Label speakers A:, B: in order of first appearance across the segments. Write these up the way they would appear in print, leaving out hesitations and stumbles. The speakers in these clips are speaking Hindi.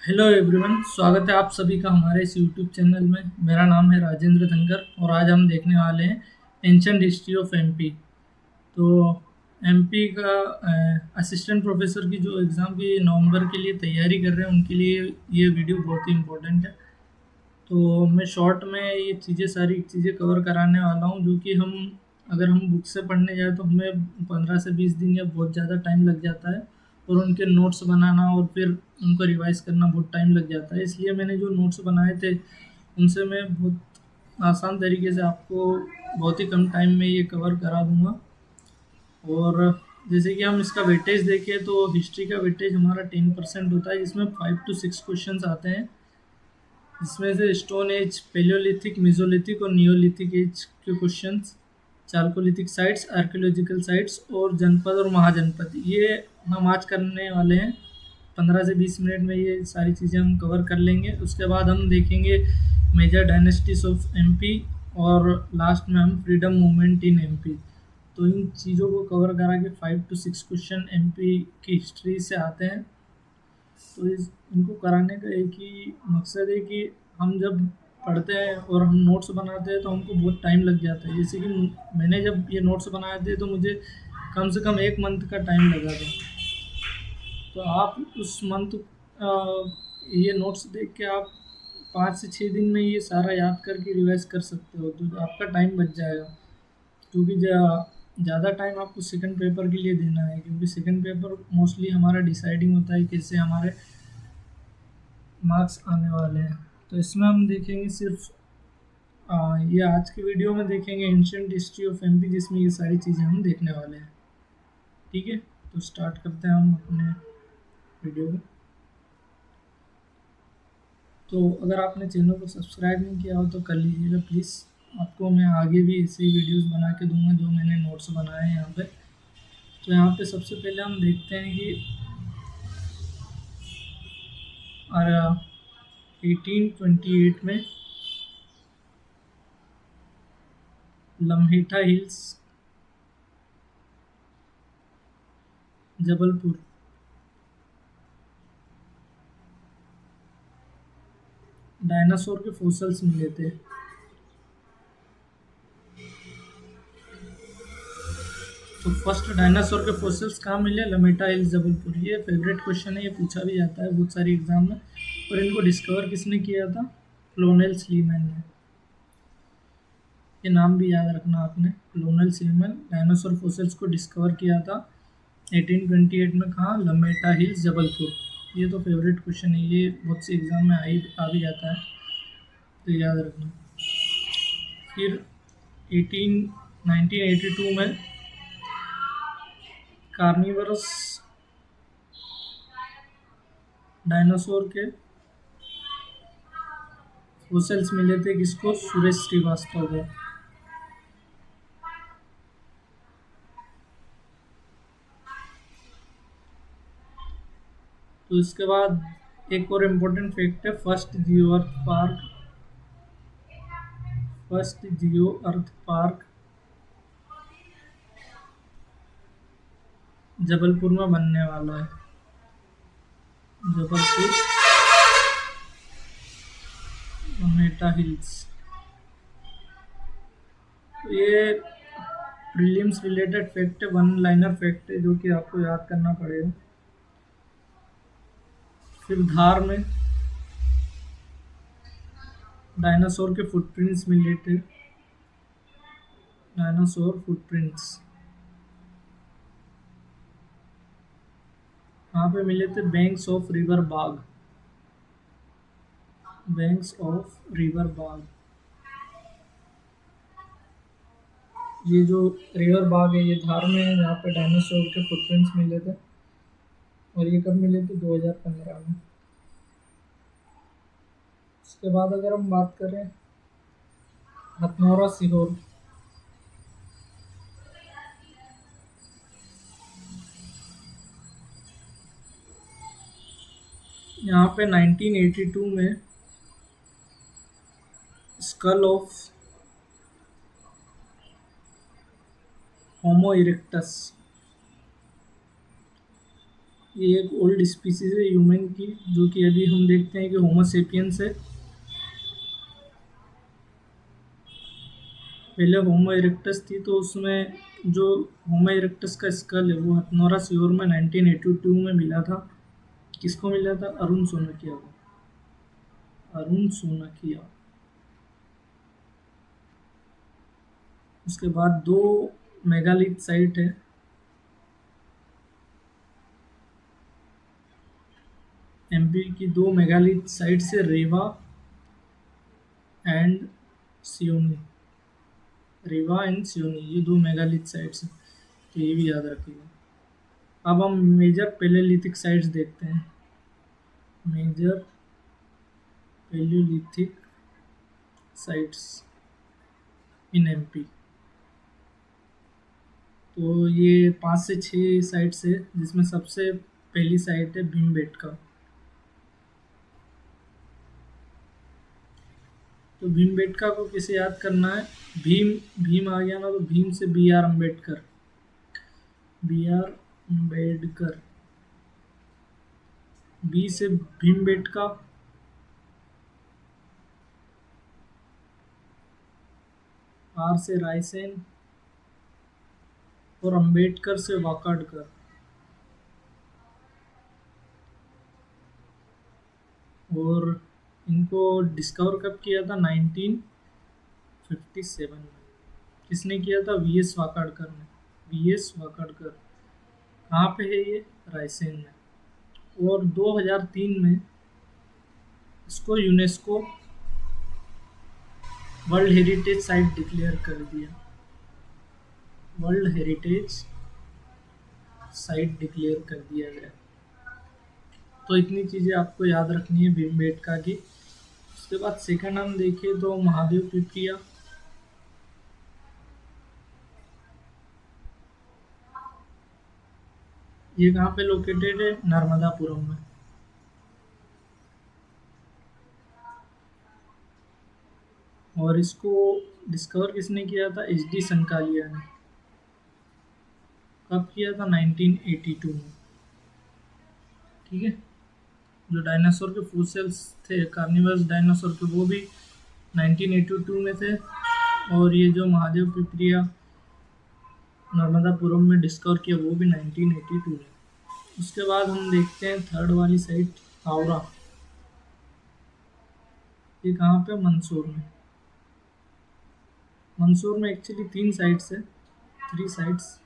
A: हेलो एवरीवन, स्वागत है आप सभी का हमारे इस यूट्यूब चैनल में। मेरा नाम है राजेंद्र धनकर और आज हम देखने वाले हैं एंशंट हिस्ट्री ऑफ एमपी। तो एमपी का असिस्टेंट प्रोफेसर की जो एग्ज़ाम की नवंबर के लिए तैयारी कर रहे हैं उनके लिए ये वीडियो बहुत ही इम्पोर्टेंट है। तो मैं शॉर्ट में ये सारी चीज़ें कवर कराने वाला हूँ जो कि हम अगर हम बुक से पढ़ने जाए तो हमें 15 से 20 दिन या बहुत ज़्यादा टाइम लग जाता है, और उनके नोट्स बनाना और फिर उनको रिवाइज करना बहुत टाइम लग जाता है। इसलिए मैंने जो नोट्स बनाए थे उनसे मैं बहुत आसान तरीके से आपको बहुत ही कम टाइम में ये कवर करा दूंगा। और जैसे कि हम इसका वेटेज देखें तो हिस्ट्री का वेटेज हमारा 10% होता है, जिसमें 5 से 6 क्वेश्चन आते हैं, जिसमें से स्टोन एज, पेलियोलिथिक, मेसोलिथिक और नियोलिथिक एज के questions, chalcolithic sites, archaeological sites और जनपद और महाजनपद, ये हम आज करने वाले हैं। 15 से 20 मिनट में ये सारी चीज़ें हम कवर कर लेंगे। उसके बाद हम देखेंगे मेजर डायनेस्टीज ऑफ एमपी, और लास्ट में हम फ्रीडम मूवमेंट इन एमपी। तो इन चीज़ों को कवर करा के 5 to 6 क्वेश्चन एमपी की हिस्ट्री से आते हैं। तो इनको कराने का एक ही मकसद है कि हम जब पढ़ते हैं और हम नोट्स बनाते हैं तो हमको बहुत टाइम लग जाता है। जैसे कि मैंने जब ये नोट्स बनाए थे तो मुझे कम से कम 1 मंथ का टाइम लगा था। तो आप उस मंथ ये नोट्स देख के आप 5 से 6 दिन में ये सारा याद करके रिवाइज कर सकते हो, तो आपका टाइम बच जाएगा। क्योंकि ज़्यादा टाइम आपको सेकंड पेपर के लिए देना है, क्योंकि सेकंड पेपर मोस्टली हमारा डिसाइडिंग होता है कैसे हमारे मार्क्स आने वाले हैं। तो इसमें हम देखेंगे सिर्फ ये आज की वीडियो में देखेंगे एंशियंट हिस्ट्री ऑफ एमपी, जिसमें ये सारी चीज़ें हम देखने वाले हैं। ठीक है, तो स्टार्ट करते हैं हम अपने वीडियो को। तो अगर आपने चैनल को सब्सक्राइब नहीं किया हो तो कर लीजिएगा प्लीज़। आपको मैं आगे भी ऐसे वीडियोस बना के दूंगा जो मैंने नोट्स बनाए हैं यहाँ पे। तो यहाँ पे सबसे पहले हम देखते हैं कि 1828 में लम्हेटा हिल्स, जबलपुर, डायनासोर के फॉसिल्स मिले थे। तो फर्स्ट डायनासोर के फॉसिल्स कहाँ मिले? लमेटा हिल्स, जबलपुर। ये फेवरेट क्वेश्चन है, ये पूछा भी जाता है बहुत सारी एग्जाम में। और इनको डिस्कवर किसने किया था? क्लोनेल स्लीमैन ने। ये नाम भी याद रखना आपने, क्लोनेल स्लीमैन डायनासोर फॉसिल्स को डिस्कवर किया था 1828 में। कहाँ? लमेटा हिल्स, जबलपुर। ये तो फेवरेट क्वेश्चन है, ये बहुत से एग्जाम में आ भी जाता है, तो याद रखना। फिर 1982 में कार्निवरस डायनासोर के फॉसिल्स मिले थे, किसको? सुरेश श्रीवास्तव को। तो इसके बाद एक और इम्पोर्टेंट फैक्ट है, फर्स्ट जियो अर्थ पार्क जबलपुर में बनने वाला है। Jabalpur Meta hills. तो ये प्रीलिम्स रिलेटेड फैक्ट है, वन लाइनर फैक्ट है जो कि आपको याद करना पड़ेगा। फिर धार में डायनासोर के फुटप्रिंट्स मिले थे। डायनासोर फुटप्रिंट्स यहाँ पे मिले थे, banks of river Bagh. Banks of river Bagh, ये जो रिवर बाग है ये धार में है, जहाँ पे डायनासोर के फुटप्रिंट्स मिले थे। और ये कब मिले थे? 2015 में। उसके बाद अगर हम बात करें हथनौरा सीहोर, यहाँ पे 1982 में स्कल ऑफ होमो इरेक्टस, ये एक ओल्ड स्पीसीज है ह्यूमन की, जो कि अभी हम देखते हैं कि होमो सेपियंस है। पहले होमो इरेक्टस थी, तो उसमें जो होमो इरेक्टस का स्कल है वो हथनोरा सियोर में 1982 में मिला था। किसको मिला था? अरुण सोनकिया को। अरुण सोनकिया। उसके बाद दो मेगालिथ साइट है। एमपी की दो मेगालिथ साइट से रेवा एंड सियोनी। रेवा एंड सियोनी, ये दो मेगालिथ साइट्स हैं, तो ये भी याद रखिएगा। अब हम मेजर पेलेलिथिक साइट्स देखते हैं। Major palaeolithic sites in MP. तो ये 5 से 6 साइट्स है, जिसमें सबसे पहली साइट है भीमबेटका। तो भीमबेटका को किसे याद करना है? भीम, भीम आ गया ना, तो भीम से B R Ambedkar. B R Ambedkar. B से भीमबेटका। आर से रायसेन। और अम्बेडकर से वाकाडकर। और इनको डिस्कवर कब किया था? 1957 में। किसने किया था? वी एस वाकाडकर ने। V S Wakankar. कहाँ पे है ये? रायसेन में। और 2003 में इसको UNESCO world heritage site declare कर दिया। वर्ल्ड हेरिटेज साइट डिक्लेयर कर दिया गया। तो इतनी चीज़ें आपको याद रखनी है भीमबेटका की। उसके बाद सेकंड हम देखें तो महादेव पीपरिया। ये कहाँ पे लोकेटेड है? नर्मदापुरम में। और इसको डिस्कवर किसने किया था? एच डी संकालिया ने। कब किया था? 1982 में। ठीक है। जो डायनासोर के फूसिल्स थे, कार्निवरस डायनासोर के, वो भी 1982 में थे। और ये जो महादेव पिपरिया नर्मदापुरम में डिस्कवर किया, वो भी 1982 में। उसके बाद हम देखते हैं थर्ड वाली साइट, हावड़ा। ये कहाँ पे? मंदसौर में। मंदसौर में एक्चुअली 3 साइट्स है, 3 साइट्स,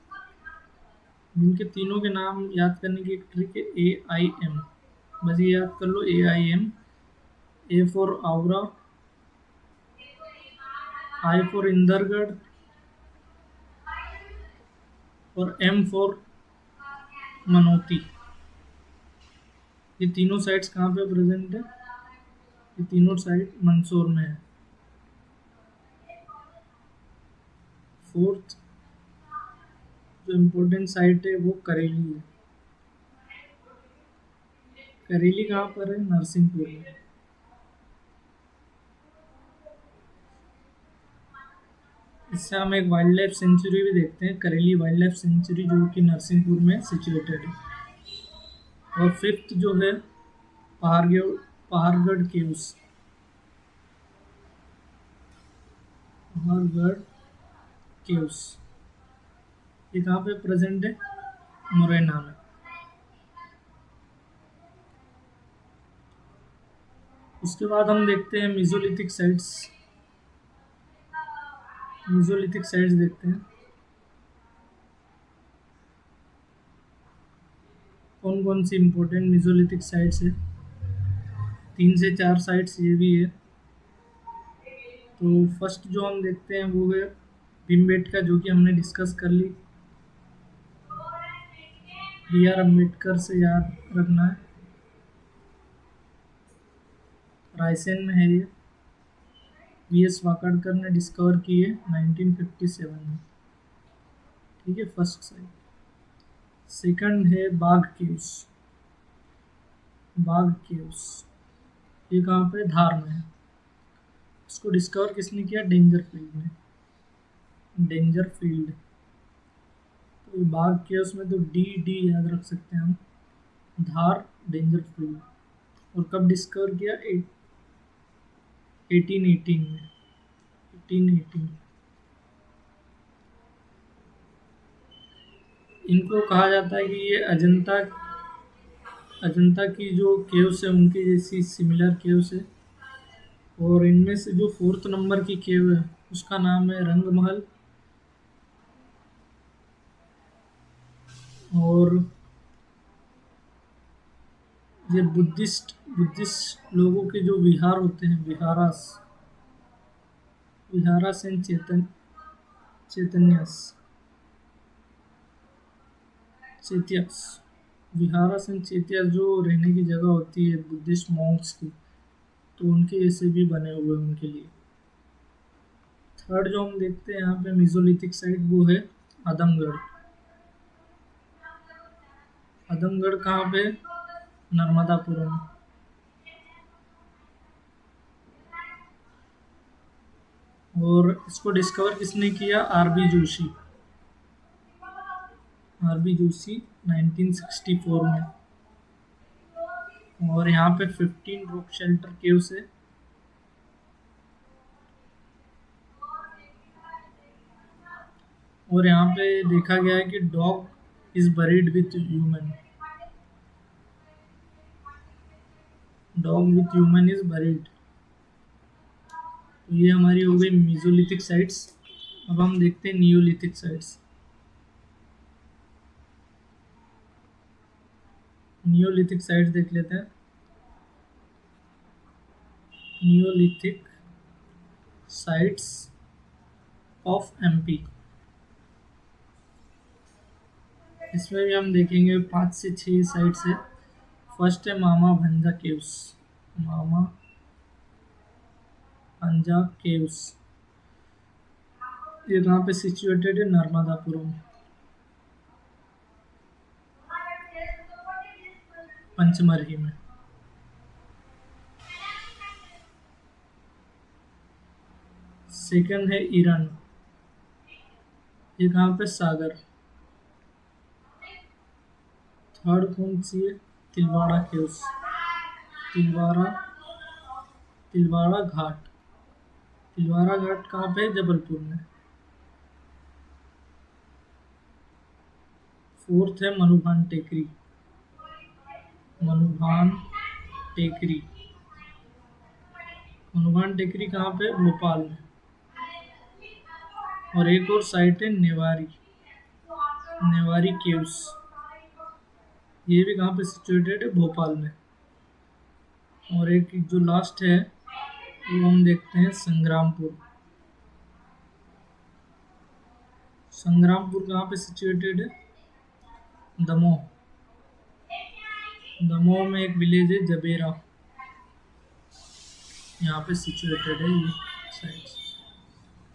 A: जिनके तीनों के नाम याद करने की एक ट्रिक है, AIM। बस ये याद कर लो, AIM। ए फॉर आवरा, आई फॉर इंदरगढ़, और एम फॉर मनोती। ये तीनों साइट्स कहाँ पे प्रेजेंट है? ये तीनों साइट मंदसौर में है। फोर्थ जो इम्पोर्टेंट साइट है वो करेली है। करेली कहाँ पर है? नरसिंहपुर में। इससे हम एक वाइल्ड लाइफ सेंचुरी भी देखते हैं, करेली वाइल्ड लाइफ सेंचुरी, जो कि नरसिंहपुर में सिचुएटेड है। और फिफ्थ जो है पहाड़गढ़, पहाड़गढ़ केव्स। पहाड़गढ़ केव्स, ये कहाँ पे प्रेजेंट है? मुरैना में। उसके बाद हम देखते हैं मीजोलिथिक साइट्स। मीजोलिथिक साइट्स देखते हैं कौन कौन सी इंपॉर्टेंट मीजोलिथिक साइट्स है। 3 से 4 साइट्स ये भी है। तो फर्स्ट जो हम देखते हैं वो है भीमबेटका, जो कि हमने डिस्कस कर ली। बी आर अम्बेडकर से याद रखना है। रायसेन में है ये। वी एस वाकाडकर ने डिस्कवर की है 1957 में। ठीक है, फर्स्ट साइट। सेकंड है बाघ केव्स। बाघ केव्स, ये कहाँ पे? धार में है। इसको डिस्कवर किसने किया? डेंजर फील्ड ने। Danger field. तो बाघ केव्स में तो डी डी याद रख सकते हैं हम। धार डेंजर फ्री। और कब डिस्कवर किया? 1818 में। 1818। इनको कहा जाता है कि ये अजंता अजंता की जो केव्स है उनकी जैसी सिमिलर केव्स है। और इनमें से जो फोर्थ नंबर की केव है उसका नाम है रंगमहल। और ये बुद्धिस्ट लोगों के जो विहार होते हैं, विहारास एंड चैतन्यस चेतियस विहारास एंड चेतियस जो रहने की जगह होती है बुद्धिस्ट मॉन्क्स की, तो उनके जैसे भी बने हुए हैं उनके लिए। थर्ड जो हम देखते हैं यहाँ पे मिजोलिथिक साइट, वो है आदमगढ़। आदमगढ़ कहाँ पे? नर्मदापुरम। और इसको डिस्कवर किसने किया? आरबी जोशी। आरबी जोशी 1964 में। और यहाँ पे 15 रॉक शेल्टर केव्स है। और यहाँ पे देखा गया है कि dog is buried with human. Dog with human is buried. तो ये हमारी हो गई मीजोलिथिक साइट्स। अब हम देखते हैं नियोलिथिक साइट्स। नियोलिथिक साइट्स देख लेते हैं। Neolithic sites of MP. इसमें भी हम देखेंगे 5 से 6 साइट्स है। फर्स्ट है मामा भंजा केव्स। मामा भंजा केव्स, ये कहाँ पे सिचुएटेड है? नर्मदापुरम, पंचमरही में। सेकंड है ईरान, ये कहाँ पे? सागर। थर्ड कौन सी है? तिलवाड़ा केव्स। तिलवाड़ा तिलवाड़ा घाट। तिलवाड़ा घाट कहाँ पे है? जबलपुर में। फोर्थ है मनुभान टेकरी। मनुभान टेकरी। मनुभान टेकरी कहाँ पे? भोपाल में। और एक और साइट है नेवारी, नेवारी केव्स, ये भी कहाँ पे सिचुएटेड है? भोपाल में। और एक जो लास्ट है वो हम देखते हैं संग्रामपुर। संग्रामपुर कहाँ पे सिचुएटेड है? दमोह। दमोह में एक विलेज है जबेरा, यहाँ पे सिचुएटेड है ये साइट्स।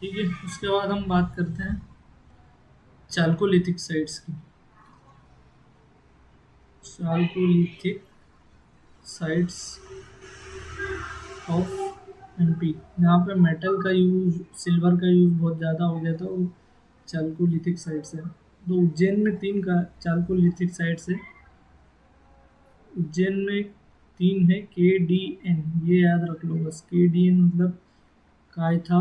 A: ठीक है, उसके बाद हम बात करते हैं चाल्कोलिथिक साइट्स की। चाल्कोलिथिक साइट्स ऑफ एमपी, यहाँ पे मेटल का यूज, सिल्वर का यूज बहुत ज़्यादा हो गया था, वो चाल्कोलिथिक साइट्स है। तो उज्जैन में 3 का चाल्कोलिथिक साइट्स है। उज्जैन में 3 है। KDN, ये याद रख लो बस। KDN मतलब कायथा,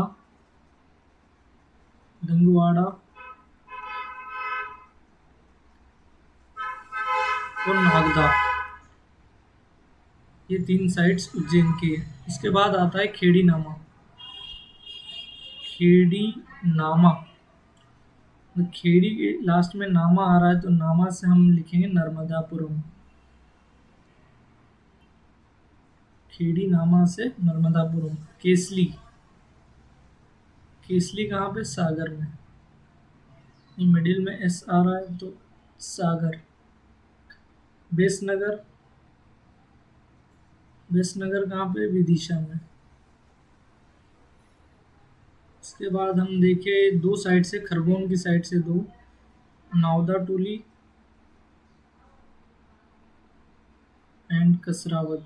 A: गंगवाड़ा और नागदा, ये 3 साइट्स उज्जैन की है। उसके बाद आता है खेड़ी नामा। खेड़ी नामा, तो खेड़ी के लास्ट में नामा आ रहा है तो नामा से हम लिखेंगे नर्मदापुरम। खेड़ी नामा से नर्मदापुरम। केसली, केसली कहाँ पे? सागर में। ये मिडिल में एस आ रहा है तो सागर। बेसनगर, बेसनगर कहाँ पे? विदिशा में। उसके बाद हम देखें 2 साइड से, खरगोन की साइड से 2, नावदा टोली एंड कसरावद।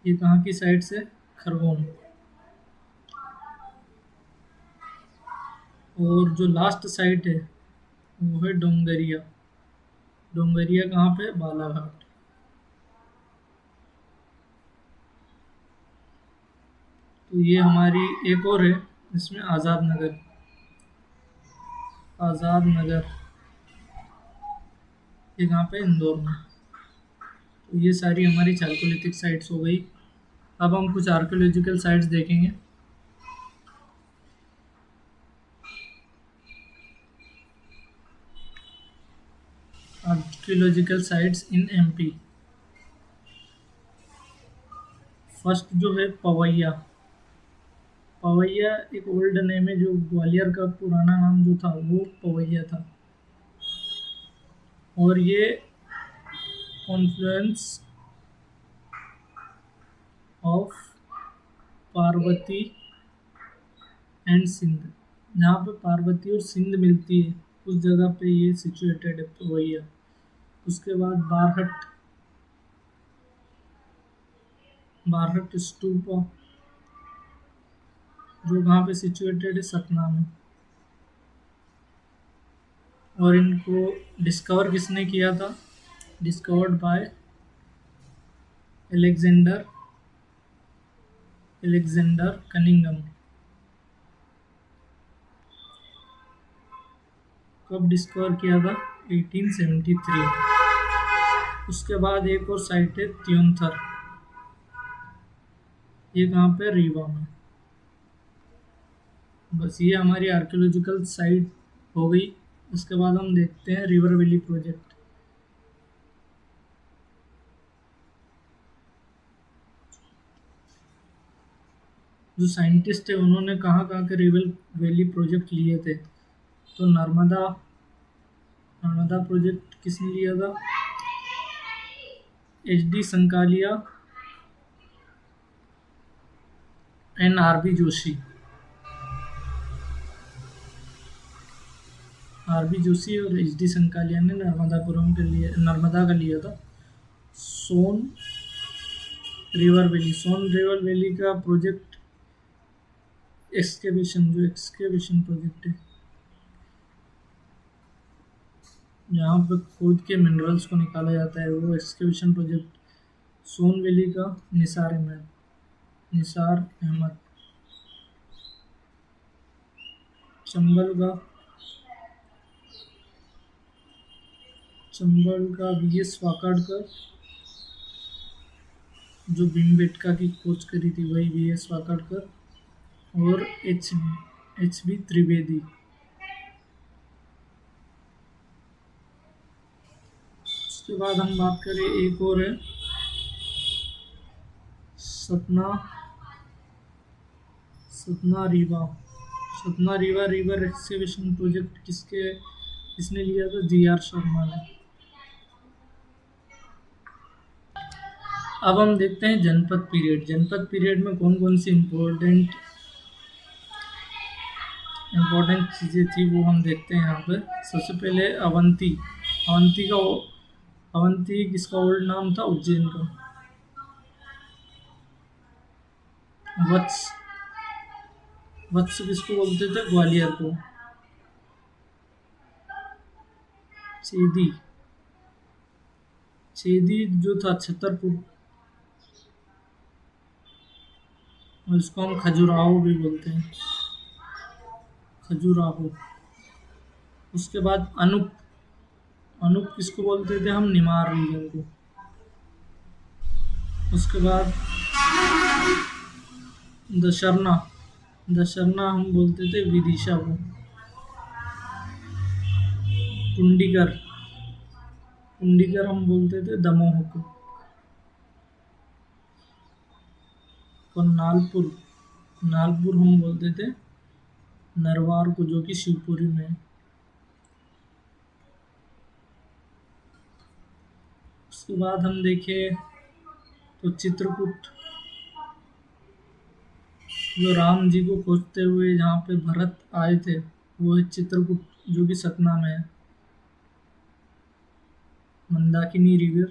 A: ये कहाँ की साइड से? खरगोन। और जो लास्ट साइट है वो है डोंगरिया। डोंगरिया कहाँ पे? बालाघाट। तो ये हमारी एक और है, इसमें आज़ाद नगर। आज़ाद नगर ये कहाँ पे? इंदौर में। तो ये सारी हमारी चारकोलिथिक साइट्स हो गई। अब हम कुछ आर्कियोलॉजिकल साइट्स देखेंगे। Archaeological sites in MP. First जो है पवैया। पवैया एक ओल्ड नेम है, जो ग्वालियर का पुराना नाम जो था वो पवैया था। और ये confluence of Parvati and Sindh, जहाँ पे पार्वती और सिंध मिलती है उस जगह पे ये सिचुएटेड है पवैया। उसके बाद बारहट। बारहट स्तूपा जो कहाँ पे सिचुएटेड है? सतना में। और इनको डिस्कवर किसने किया था? Discovered by Alexander Alexander Cunningham. कब डिस्कवर किया था? 1873। उसके बाद एक और साइट है त्योंथर। ये कहाँ पे? रीवा में। बस ये हमारी आर्कियोलॉजिकल साइट हो गई। उसके बाद हम देखते हैं रिवर वैली प्रोजेक्ट। जो साइंटिस्ट है उन्होंने कहाँ कहाँ के रिवर वैली प्रोजेक्ट लिए थे? तो नर्मदा। नर्मदा प्रोजेक्ट किसने लिया था? HD Sankalia and RB Joshi. RB Joshi और HD संकालिया ने नर्मदापुरम के लिए नर्मदा का लिया था। सोन रिवर वैली। सोन रिवर वैली का प्रोजेक्ट एक्सकेवेशन प्रोजेक्ट है, जहाँ पर खोद के मिनरल्स को निकाला जाता है, वो एक्सकेवेशन प्रोजेक्ट। सोन वैली का निसार अहमद। चंबल का VS वाकाडकर, जो भीमबेटका की खोज करी थी वही VS वाकाडकर। और HB त्रिवेदी। उसके बाद हम बात करें, एक और है Satna Satna Rewa. Satna Rewa river excavation project किसने लिया था? GR शर्मा ने। अब हम देखते हैं जनपद पीरियड। जनपद पीरियड में कौन कौन सी इम्पोर्टेंट चीज़ें थी वो हम देखते हैं यहाँ पर। सबसे पहले अवंती। अवंती किसका ओल्ड नाम था? उज्जैन का। वत्स किसको बोलते थे? ग्वालियर को। चेदी जो था छतरपुर, और इसको हम खजुराहो भी बोलते हैं। खजुराहो। उसके बाद अनूप किसको बोलते थे हम? निमार रीजन को। उसके बाद दशरना हम बोलते थे विदिशा को। पुंडीगर हम बोलते थे दमोह को। और नालपुर हम बोलते थे नरवार को, जो कि शिवपुरी में है। उसके बाद हम देखें तो चित्रकूट, जो राम जी को खोजते हुए जहाँ पे भरत आए थे वो है चित्रकूट, जो कि सतना में है। मंदाकिनी रिवर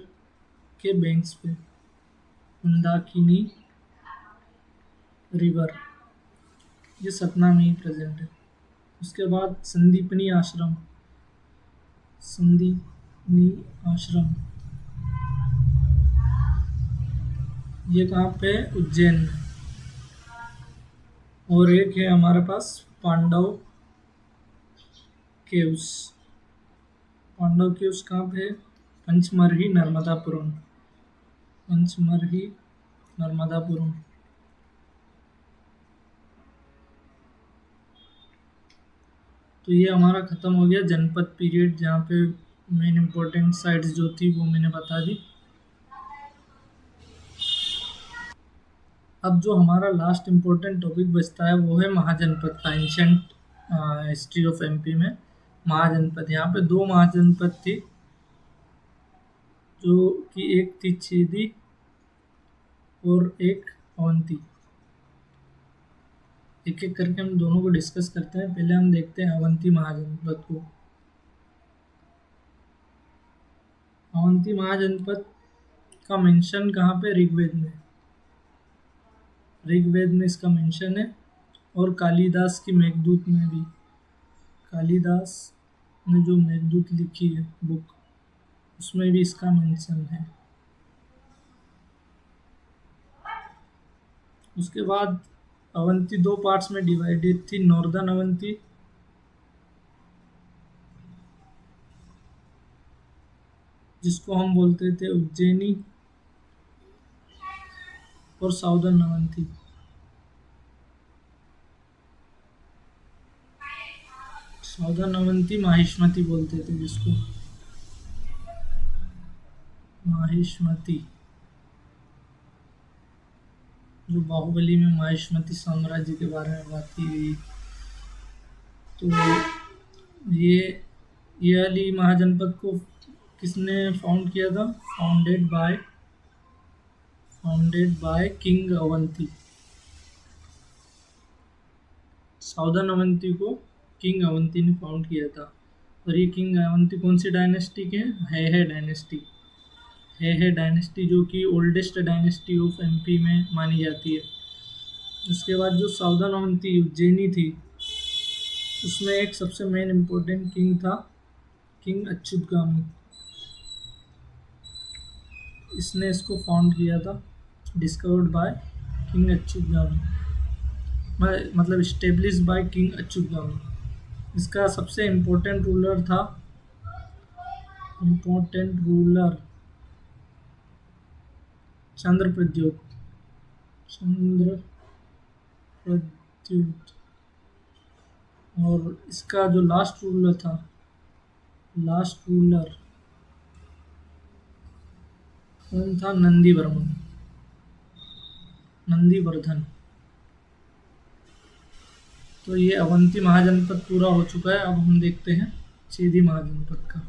A: के बैंक्स पे। मंदाकिनी रिवर ये सतना में ही प्रेजेंट है। उसके बाद संदीपनी आश्रम, ये कहाँ पे है? उज्जैन में। और एक है हमारे पास पांडव केव्स। पांडव केव्स कहाँ पे है? पंचमरही नर्मदापुरम। पंचमरही नर्मदापुरम। तो ये हमारा ख़त्म हो गया जनपद पीरियड, जहाँ पे मेन इम्पोर्टेंट साइट्स जो थी वो मैंने बता दी। अब जो हमारा लास्ट इम्पोर्टेंट टॉपिक बचता है वो है महाजनपद का, एंशंट हिस्ट्री ऑफ एमपी में महाजनपद। यहाँ पे दो महाजनपद थी, जो कि एक थी छेदी और एक अवंती। एक एक करके हम दोनों को डिस्कस करते हैं। पहले हम देखते हैं अवंती महाजनपद को। अवंती महाजनपद का मेंशन कहाँ पे? ऋग्वेद में। ऋग्वेद में इसका मेंशन है, और कालिदास की मेघदूत में भी। कालिदास ने जो मेघदूत लिखी है बुक, उसमें भी इसका मेंशन है। उसके बाद अवंती दो पार्ट्स में डिवाइडेड थी। नॉर्दर्न अवंती, जिसको हम बोलते थे उज्जैनी, और साउदर्न अवंती। साउदर्न अवंती माहिष्मती बोलते थे जिसको, माहिष्मती, जो बाहुबली में माहिष्मती साम्राज्य के बारे में बात की गई। तो ये ये वाली महाजनपद को किसने फाउंड किया था? Founded by king Avanti. Southern Avanti को किंग अवंती ने फाउंड किया था। और ये किंग अवंती कौन सी डायनेस्टी के हैं? है डायनेस्टी। है डायनेस्टी, जो कि ओल्डेस्ट डायनेस्टी ऑफ एमपी में मानी जाती है। उसके बाद जो साउदर्न अवंती उज्जैनी थी, उसमें एक सबसे मेन इम्पोर्टेंट किंग था, किंग अच्युतगामी। इसने इसको फाउंड किया था, डिस्कवर्ड बाय किंग अच्युतगामी, मतलब इस्टेब्लिश बाय किंग अच्युतगामी। इसका सबसे इम्पोर्टेंट रूलर था, चंद्रप्रद्योत। और इसका जो लास्ट रूलर कौन था? नंदीवर्धन। तो ये अवंती महाजनपद पूरा हो चुका है। अब हम देखते हैं छेदी महाजनपद का।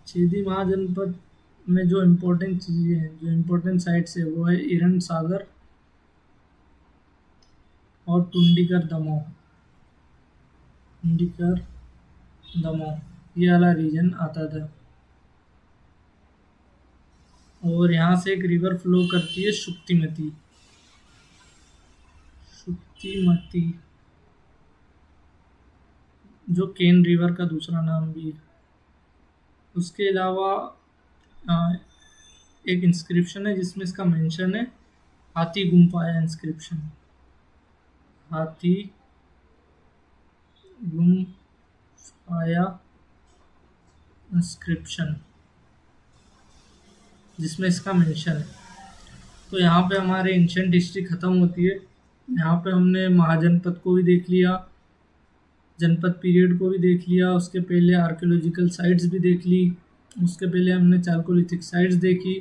A: छेदी महाजनपद में जो इम्पोर्टेंट चीज़ें हैं, जो इम्पोर्टेंट साइट्स है, वो है इरन सागर और टुंडीकर दमोह, ये वाला रीजन आता था। और यहाँ से एक रिवर फ्लो करती है, शुक्तिमती, जो केन रिवर का दूसरा नाम भी है। उसके अलावा एक इंस्क्रिप्शन है जिसमें इसका मेंशन है, हाथी गुम्फाया इंस्क्रिप्शन। हाथी गुम्फाया इंस्क्रिप्शन, जिसमें इसका मेंशन है। तो यहाँ पे हमारे एंशिएंट हिस्ट्री ख़त्म होती है। यहाँ पे हमने महाजनपद को भी देख लिया, जनपद पीरियड को भी देख लिया, उसके पहले आर्कियोलॉजिकल साइट्स भी देख ली, उसके पहले हमने चाल्कोलिथिक साइट्स देखी,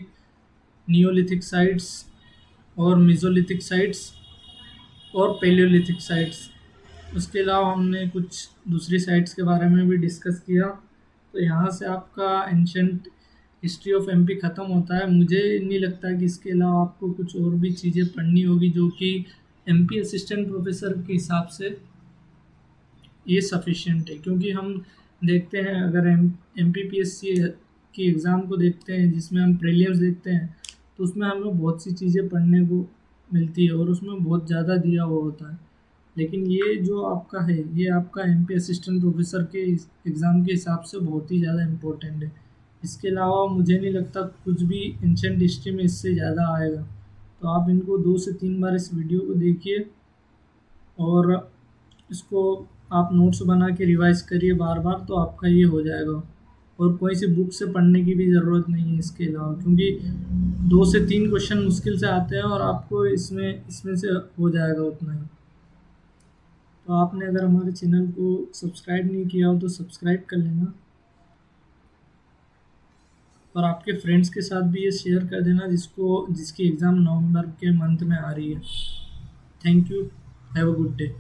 A: नियोलिथिक साइट्स और मेसोलिथिक साइट्स और पैलियोलिथिक साइट्स। उसके अलावा हमने कुछ दूसरी साइट्स के बारे में भी डिस्कस किया। तो यहाँ से आपका एंशिएंट हिस्ट्री ऑफ एमपी ख़त्म होता है। मुझे नहीं लगता कि इसके अलावा आपको कुछ और भी चीज़ें पढ़नी होगी, जो कि एमपी असिस्टेंट प्रोफेसर के हिसाब से ये सफिशिएंट है। क्योंकि हम देखते हैं, अगर एमपीपीएससी की एग्ज़ाम को देखते हैं, जिसमें हम प्रीलिम्स देखते हैं, तो उसमें हमें बहुत सी चीज़ें पढ़ने को मिलती है और उसमें बहुत ज़्यादा दिया हुआ होता है। लेकिन ये जो आपका है, ये आपका एमपी असिस्टेंट प्रोफेसर के एग्ज़ाम के हिसाब से बहुत ही ज़्यादा इम्पोर्टेंट है। इसके अलावा मुझे नहीं लगता कुछ भी एंशिएंट हिस्ट्री में इससे ज़्यादा आएगा। तो आप इनको 2 से 3 बार इस वीडियो को देखिए और इसको आप नोट्स बना के रिवाइज करिए बार बार, तो आपका ये हो जाएगा। और कोई सी बुक से पढ़ने की भी ज़रूरत नहीं है इसके अलावा, क्योंकि 2 से 3 क्वेश्चन मुश्किल से आते हैं और आपको इसमें से हो जाएगा उतना ही। तो आपने अगर हमारे चैनल को सब्सक्राइब नहीं किया हो तो सब्सक्राइब कर लेना, और आपके फ्रेंड्स के साथ भी ये शेयर कर देना जिसकी एग्ज़ाम नवंबर के मंथ में आ रही है। Thank you, have a good day.